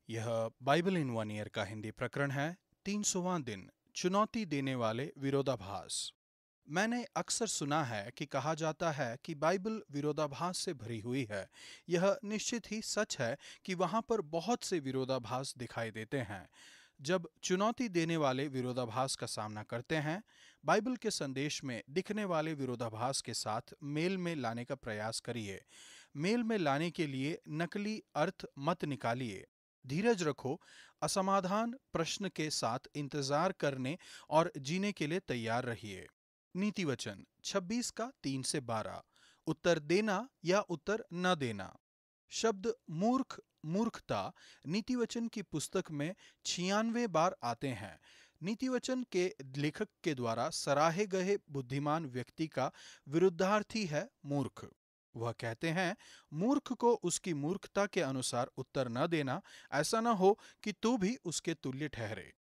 यह Bible in one year का हिंदी प्रकरण है। 300वां दिन, चुनौती देने वाले विरोधाभास। मैंने अक्सर सुना है कि कहा जाता है कि बाइबल विरोधाभास से भरी हुई है। यह निश्चित ही सच है कि वहां पर बहुत से विरोधाभास दिखाई देते हैं। जब चुनौती देने वाले विरोधाभास का सामना करते हैं, बाइबल के संदेश में दिखने वाले विरोधाभास के साथ मेल में लाने का प्रयास करिए। मेल में लाने के लिए नकली अर्थ मत निकालिए। धीरज रखो, असमाधान प्रश्न के साथ इंतजार करने और जीने के लिए तैयार रहिए। नीति वचन 26 का 3 से 12। उत्तर देना या उत्तर न देना। शब्द मूर्ख, मूर्खता नीति वचन की पुस्तक में 96 बार आते हैं। नीति वचन के लेखक के द्वारा सराहे गए बुद्धिमान व्यक्ति का विरुद्धार्थी है मूर्ख। वह कहते हैं, मूर्ख को उसकी मूर्खता के अनुसार उत्तर न देना, ऐसा न हो कि तू भी उसके तुल्य ठहरे।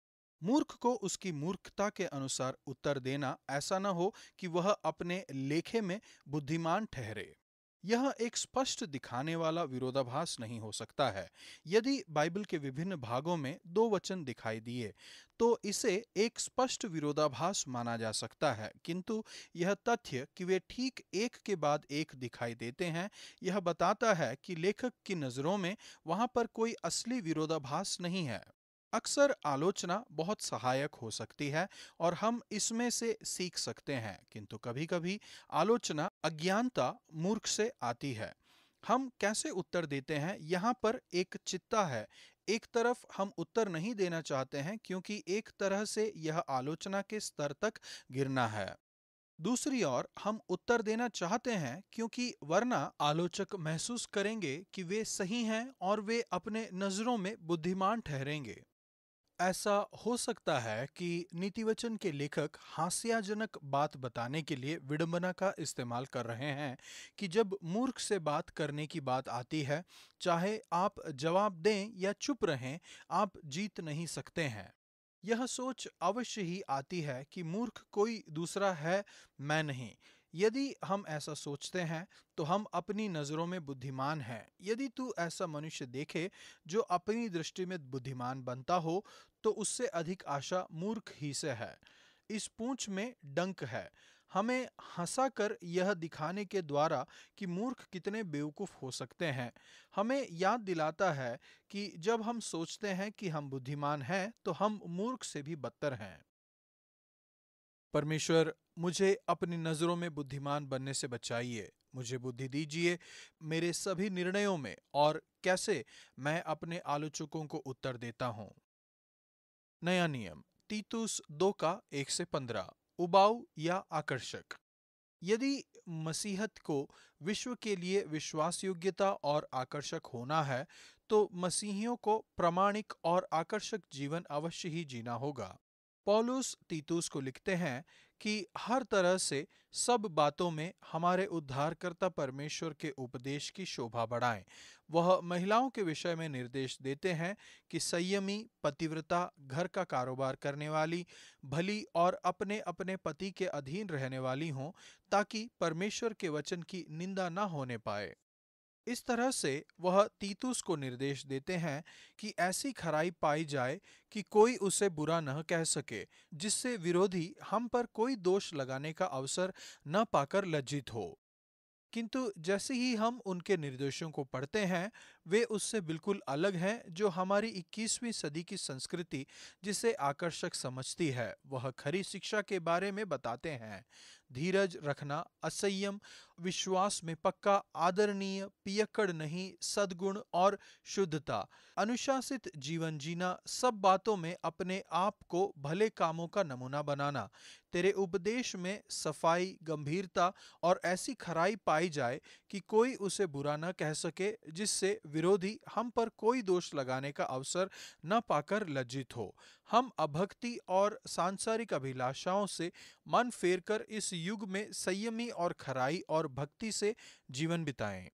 मूर्ख को उसकी मूर्खता के अनुसार उत्तर देना, ऐसा न हो कि वह अपने लेखे में बुद्धिमान ठहरे। यह एक स्पष्ट दिखाने वाला विरोधाभास नहीं हो सकता है। यदि बाइबल के विभिन्न भागों में दो वचन दिखाई दिए तो इसे एक स्पष्ट विरोधाभास माना जा सकता है, किंतु यह तथ्य कि वे ठीक एक के बाद एक दिखाई देते हैं, यह बताता है कि लेखक की नजरों में वहां पर कोई असली विरोधाभास नहीं है। अक्सर आलोचना बहुत सहायक हो सकती है और हम इसमें से सीख सकते हैं, किंतु कभी-कभी आलोचना अज्ञानता मूर्ख से आती है। हम कैसे उत्तर देते हैं, यहाँ पर एक चित्ता है। एक तरफ हम उत्तर नहीं देना चाहते हैं क्योंकि एक तरह से यह आलोचना के स्तर तक गिरना है। दूसरी ओर हम उत्तर देना चाहते हैं क्योंकि वरना आलोचक महसूस करेंगे कि वे सही हैं और वे अपने नजरों में बुद्धिमान ठहरेंगे। ऐसा हो सकता है कि नीतिवचन के लेखक हास्यजनक बात बताने के लिए विडंबना का इस्तेमाल कर रहे हैं कि जब मूर्ख से बात करने की बात आती है, चाहे आप जवाब दें या चुप रहें, आप जीत नहीं सकते हैं। यह सोच अवश्य ही आती है कि मूर्ख कोई दूसरा है, मैं नहीं। यदि हम ऐसा सोचते हैं तो हम अपनी नजरों में बुद्धिमान हैं। यदि तू ऐसा मनुष्य देखे जो अपनी दृष्टि में बुद्धिमान बनता हो, तो उससे अधिक आशा मूर्ख ही से है। इस पूंछ में डंक है। हमें हंसाकर यह दिखाने के द्वारा कि मूर्ख कितने बेवकूफ हो सकते हैं। हमें याद दिलाता है कि जब हम सोचते हैं कि हम बुद्धिमान हैं तो हम मूर्ख से भी बदतर हैं। परमेश्वर, मुझे अपनी नजरों में बुद्धिमान बनने से बचाइए। मुझे बुद्धि दीजिए मेरे सभी निर्णयों में और कैसे मैं अपने आलोचकों को उत्तर देता हूं। नया नियम तीतुस 2 का 1 से 15। उबाऊ या आकर्षक। यदि मसीहत को विश्व के लिए विश्वास योग्यता और आकर्षक होना है, तो मसीहियों को प्रामाणिक और आकर्षक जीवन अवश्य ही जीना होगा। पौलुस तीतुस को लिखते हैं कि हर तरह से सब बातों में हमारे उद्धारकर्ता परमेश्वर के उपदेश की शोभा बढ़ाएं। वह महिलाओं के विषय में निर्देश देते हैं कि संयमी, पतिव्रता, घर का कारोबार करने वाली, भली और अपने अपने पति के अधीन रहने वाली हों, ताकि परमेश्वर के वचन की निंदा न होने पाए। इस तरह से वह तीतुस को निर्देश देते हैं कि ऐसी खराई पाई जाए कि कोई उसे बुरा न कह सके, जिससे विरोधी हम पर कोई दोष लगाने का अवसर न पाकर लज्जित हो। किंतु जैसे ही हम उनके निर्देशों को पढ़ते हैं, वे उससे बिल्कुल अलग हैं जो हमारी 21वीं सदी की संस्कृति जिसे आकर्षक समझती है, वह खरी शिक्षा के बारे में बताते हैं। धीरज रखना, असंयम, विश्वास में पक्का, आदरणीय, पियक्कड़ नहीं, सद्गुण और शुद्धता, अनुशासित जीवन जीना, सब बातों में अपने आप को भले कामों का नमूना बनाना, तेरे उपदेश में सफाई, गंभीरता और ऐसी खराई पाई जाए कि कोई उसे बुरा न कह सके, जिससे विरोधी हम पर कोई दोष लगाने का अवसर न पाकर लज्जित हो। हम अभक्ति और सांसारिक अभिलाषाओं से मन फेरकर इस युग में संयमी और खराई और भक्ति से जीवन बिताएं।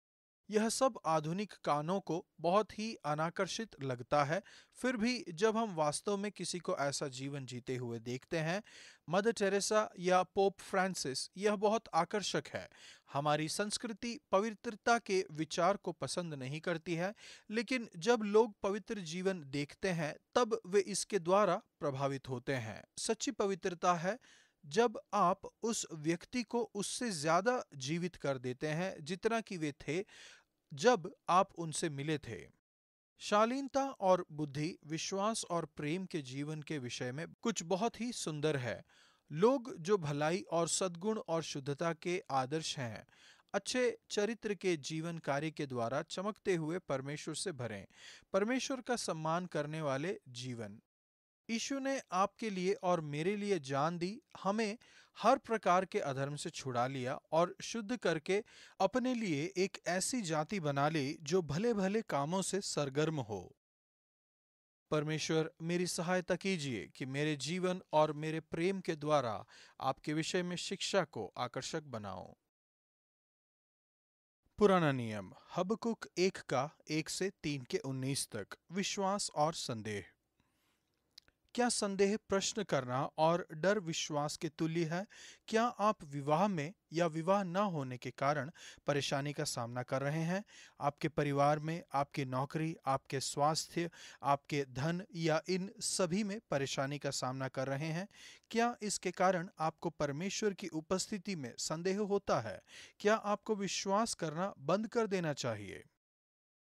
यह सब आधुनिक कानों को बहुत ही अनाकर्षित लगता है। फिर भी जब हम वास्तव में किसी को ऐसा जीवन जीते हुए देखते हैं, मदर टेरेसा या पोप फ्रांसिस, यह बहुत आकर्षक है। हमारी संस्कृति पवित्रता के विचार को पसंद नहीं करती है, लेकिन जब लोग पवित्र जीवन देखते हैं तब वे इसके द्वारा प्रभावित होते हैं। सच्ची पवित्रता है जब आप उस व्यक्ति को उससे ज्यादा जीवित कर देते हैं जितना कि वे थे जब आप उनसे मिले थे। शालीनता और बुद्धि, विश्वास और प्रेम के जीवन के विषय में कुछ बहुत ही सुंदर है। लोग जो भलाई और सद्गुण और शुद्धता के आदर्श हैं, अच्छे चरित्र के जीवन कार्य के द्वारा चमकते हुए परमेश्वर से भरें। परमेश्वर का सम्मान करने वाले जीवन। यीशु ने आपके लिए और मेरे लिए जान दी, हमें हर प्रकार के अधर्म से छुड़ा लिया और शुद्ध करके अपने लिए एक ऐसी जाति बना ली जो भले भले कामों से सरगर्म हो। परमेश्वर मेरी सहायता कीजिए कि मेरे जीवन और मेरे प्रेम के द्वारा आपके विषय में शिक्षा को आकर्षक बनाऊं। पुराना नियम, हबकुक 1 का 1 से 3 के 19 तक। विश्वास और संदेह। क्या संदेह प्रश्न करना और डर विश्वास के तुल्य है? क्या आप विवाह में या विवाह न होने के कारण परेशानी का सामना कर रहे हैं? आपके परिवार में, आपकी नौकरी, आपके स्वास्थ्य, आपके धन या इन सभी में परेशानी का सामना कर रहे हैं? क्या इसके कारण आपको परमेश्वर की उपस्थिति में संदेह होता है? क्या आपको विश्वास करना बंद कर देना चाहिए?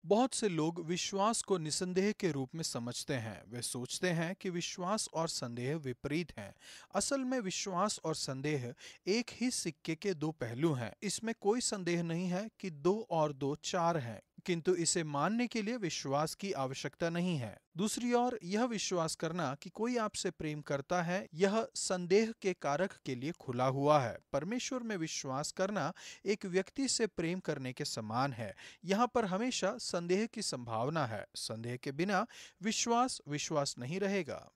बहुत से लोग विश्वास को निसंदेह के रूप में समझते हैं। वे सोचते हैं कि विश्वास और संदेह विपरीत हैं। असल में विश्वास और संदेह एक ही सिक्के के दो पहलू हैं। इसमें कोई संदेह नहीं है कि 2 और 2 4 हैं, किंतु इसे मानने के लिए विश्वास की आवश्यकता नहीं है। दूसरी ओर, यह विश्वास करना कि कोई आपसे प्रेम करता है, यह संदेह के कारक के लिए खुला हुआ है। परमेश्वर में विश्वास करना एक व्यक्ति से प्रेम करने के समान है। यहाँ पर हमेशा संदेह की संभावना है। संदेह के बिना विश्वास विश्वास नहीं रहेगा।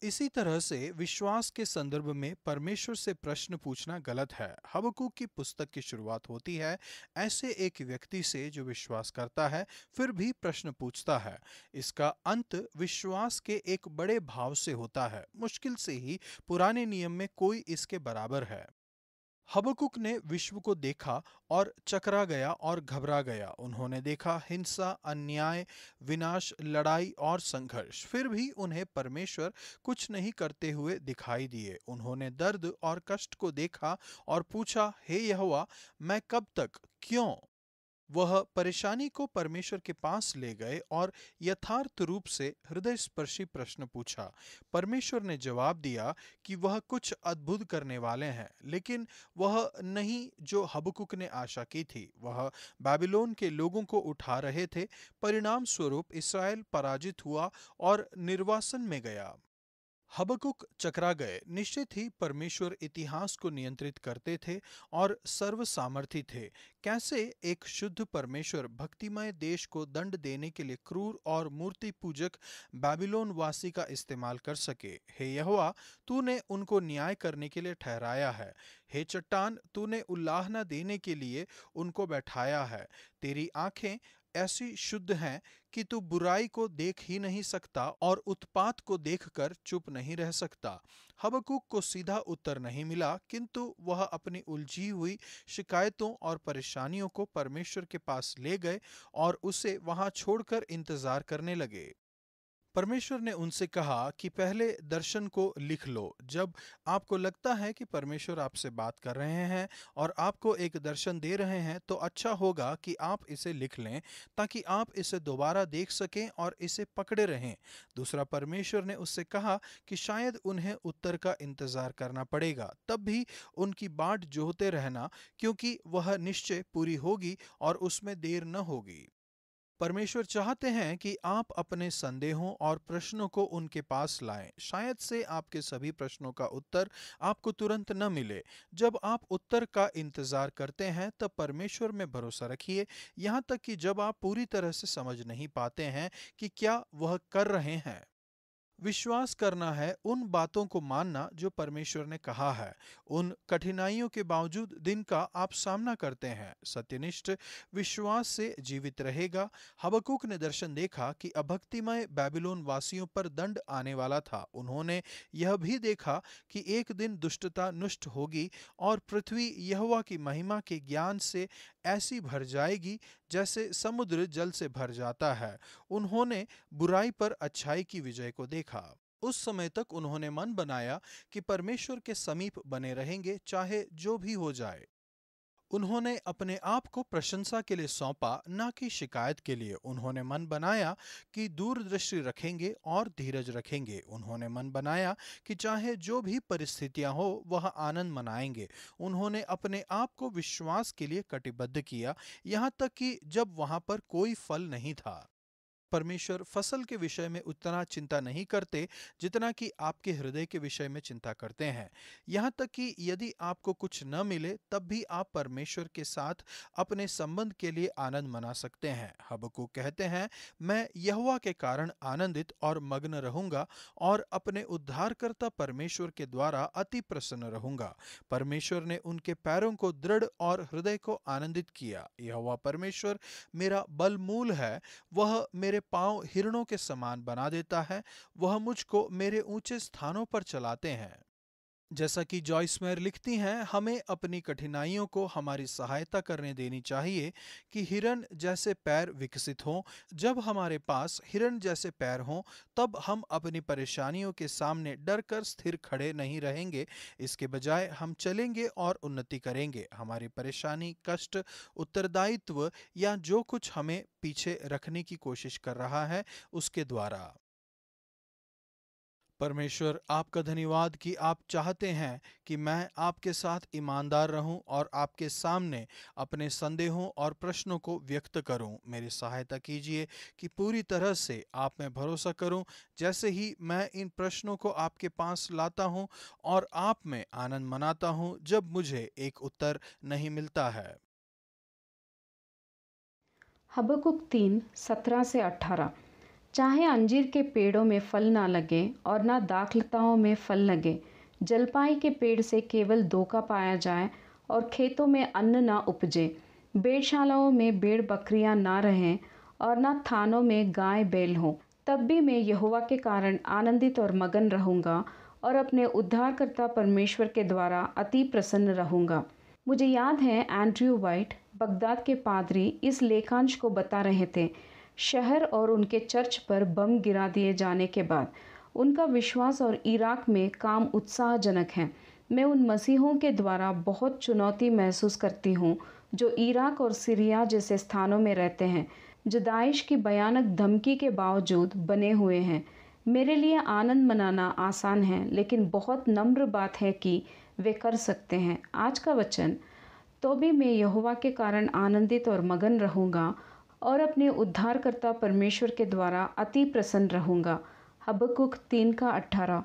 इसी तरह से विश्वास के संदर्भ में परमेश्वर से प्रश्न पूछना गलत है। हबक्कूक की पुस्तक की शुरुआत होती है ऐसे एक व्यक्ति से जो विश्वास करता है फिर भी प्रश्न पूछता है। इसका अंत विश्वास के एक बड़े भाव से होता है। मुश्किल से ही पुराने नियम में कोई इसके बराबर है। हबक्कूक ने विश्व को देखा और चकरा गया और घबरा गया। उन्होंने देखा हिंसा, अन्याय, विनाश, लड़ाई और संघर्ष। फिर भी उन्हें परमेश्वर कुछ नहीं करते हुए दिखाई दिए। उन्होंने दर्द और कष्ट को देखा और पूछा, हे यहोवा, मैं कब तक, क्यों? वह परेशानी को परमेश्वर के पास ले गए और यथार्थ रूप से हृदय स्पर्शी प्रश्न पूछा। परमेश्वर ने जवाब दिया कि वह कुछ अद्भुत करने वाले हैं, लेकिन वह नहीं जो हबक्कूक ने आशा की थी। वह बाबिलोन के लोगों को उठा रहे थे। परिणाम स्वरूप इसराइल पराजित हुआ और निर्वासन में गया। हबक्कूक चकरा गए। निश्चित ही परमेश्वर इतिहास को नियंत्रित करते थे और सर्व सामर्थी थे। कैसे एक शुद्ध परमेश्वर भक्तिमय देश को दंड देने के लिए क्रूर और मूर्ति पूजक बाबिलोन वासी का इस्तेमाल कर सके? हे यहोवा, तूने उनको न्याय करने के लिए ठहराया है। हे चट्टान, तूने उल्लाहना देने के लिए उनको बैठाया है। तेरी आंखें ऐसी शुद्ध हैं कि तू बुराई को देख ही नहीं सकता और उत्पात को देखकर चुप नहीं रह सकता। हबक्कूक को सीधा उत्तर नहीं मिला, किंतु वह अपनी उलझी हुई शिकायतों और परेशानियों को परमेश्वर के पास ले गए और उसे वहां छोड़कर इंतजार करने लगे। परमेश्वर ने उनसे कहा कि पहले दर्शन को लिख लो। जब आपको लगता है कि परमेश्वर आपसे बात कर रहे हैं और आपको एक दर्शन दे रहे हैं, तो अच्छा होगा कि आप इसे लिख लें ताकि आप इसे दोबारा देख सकें और इसे पकड़े रहें। दूसरा, परमेश्वर ने उससे कहा कि शायद उन्हें उत्तर का इंतजार करना पड़ेगा, तब भी उनकी बाट जोहते रहना, क्योंकि वह निश्चय पूरी होगी और उसमें देर न होगी। परमेश्वर चाहते हैं कि आप अपने संदेहों और प्रश्नों को उनके पास लाएं। शायद से आपके सभी प्रश्नों का उत्तर आपको तुरंत न मिले। जब आप उत्तर का इंतजार करते हैं तब परमेश्वर में भरोसा रखिए, यहाँ तक कि जब आप पूरी तरह से समझ नहीं पाते हैं कि क्या वह कर रहे हैं। विश्वास करना है उन बातों को मानना जो परमेश्वर ने कहा है। उन कठिनाइयों के बावजूद दिन का आप सामना करते हैं, सत्यनिष्ठ विश्वास से जीवित रहेगा। हबक्कुक ने दर्शन देखा कि अभक्तिमय बेबीलोन वासियों पर दंड आने वाला था। उन्होंने यह भी देखा कि एक दिन दुष्टता नष्ट होगी और पृथ्वी यहोवा की महिमा के ज्ञान से ऐसी भर जाएगी जैसे समुद्र जल से भर जाता है। उन्होंने बुराई पर अच्छाई की विजय को देखा। उस समय तक उन्होंने मन बनाया कि परमेश्वर के समीप बने रहेंगे, चाहे जो भी हो जाए। उन्होंने अपने आप को प्रशंसा के लिए सौंपा, न कि शिकायत के लिए। उन्होंने मन बनाया कि दूरदृष्टि रखेंगे और धीरज रखेंगे। उन्होंने मन बनाया कि चाहे जो भी परिस्थितियां हो वह आनंद मनाएंगे। उन्होंने अपने आप को विश्वास के लिए कटिबद्ध किया, यहाँ तक कि जब वहां पर कोई फल नहीं था। परमेश्वर फसल के विषय में उतना चिंता नहीं करते जितना कि आपके हृदय के विषय में चिंता करते हैं। यहाँ तक कि यदि आपको कुछ न मिले तब भी आप परमेश्वर के साथ अपने संबंध के लिए आनंद मना सकते हैं। हबक्कुक कहते हैं, मैं यहोवा के कारण आनंदित और मग्न रहूंगा और अपने उद्धारकर्ता परमेश्वर के द्वारा अति प्रसन्न रहूंगा। परमेश्वर ने उनके पैरों को दृढ़ और हृदय को आनंदित किया। यहोवा परमेश्वर मेरा बलमूल है, वह मेरे पांव हिरणों के समान बना देता है। वह मुझको मेरे ऊंचे स्थानों पर चलाते हैं। जैसा कि जॉयस मेयर लिखती हैं, हमें अपनी कठिनाइयों को हमारी सहायता करने देनी चाहिए कि हिरन जैसे पैर विकसित हों। जब हमारे पास हिरन जैसे पैर हों तब हम अपनी परेशानियों के सामने डर कर स्थिर खड़े नहीं रहेंगे। इसके बजाय हम चलेंगे और उन्नति करेंगे। हमारी परेशानी, कष्ट, उत्तरदायित्व या जो कुछ हमें पीछे रखने की कोशिश कर रहा है उसके द्वारा। परमेश्वर आपका धन्यवाद कि आप चाहते हैं कि मैं आपके साथ ईमानदार रहूं और आपके सामने अपने संदेहों और प्रश्नों को व्यक्त करूं। मेरी सहायता कीजिए कि पूरी तरह से आप में भरोसा करूं। जैसे ही मैं इन प्रश्नों को आपके पास लाता हूं और आप में आनंद मनाता हूं जब मुझे एक उत्तर नहीं मिलता है। हबक्कुक 3:17-18। चाहे अंजीर के पेड़ों में फल ना लगे और ना दाखलताओं में फल लगे, जलपाई के पेड़ से केवल धोखा पाया जाए और खेतों में अन्न ना उपजे, भेड़शालाओं में भेड़ बकरियां ना रहें और ना थानों में गाय बैल हों, तब भी मैं यहोवा के कारण आनंदित और मगन रहूंगा और अपने उद्धारकर्ता परमेश्वर के द्वारा अति प्रसन्न रहूंगा। मुझे याद है एंड्रयू वाइट, बगदाद के पादरी, इस लेखांश को बता रहे थे। शहर और उनके चर्च पर बम गिरा दिए जाने के बाद उनका विश्वास और इराक में काम उत्साहजनक है। मैं उन मसीहों के द्वारा बहुत चुनौती महसूस करती हूँ जो इराक और सीरिया जैसे स्थानों में रहते हैं, जो दाइश की भयानक धमकी के बावजूद बने हुए हैं। मेरे लिए आनंद मनाना आसान है, लेकिन बहुत नम्र बात है कि वे कर सकते हैं। आज का वचन, तो भी मैं यहोवा के कारण आनंदित और मगन रहूंगा और अपने उद्धारकर्ता परमेश्वर के द्वारा अति प्रसन्न रहूंगा। हबक्कुक 3:18।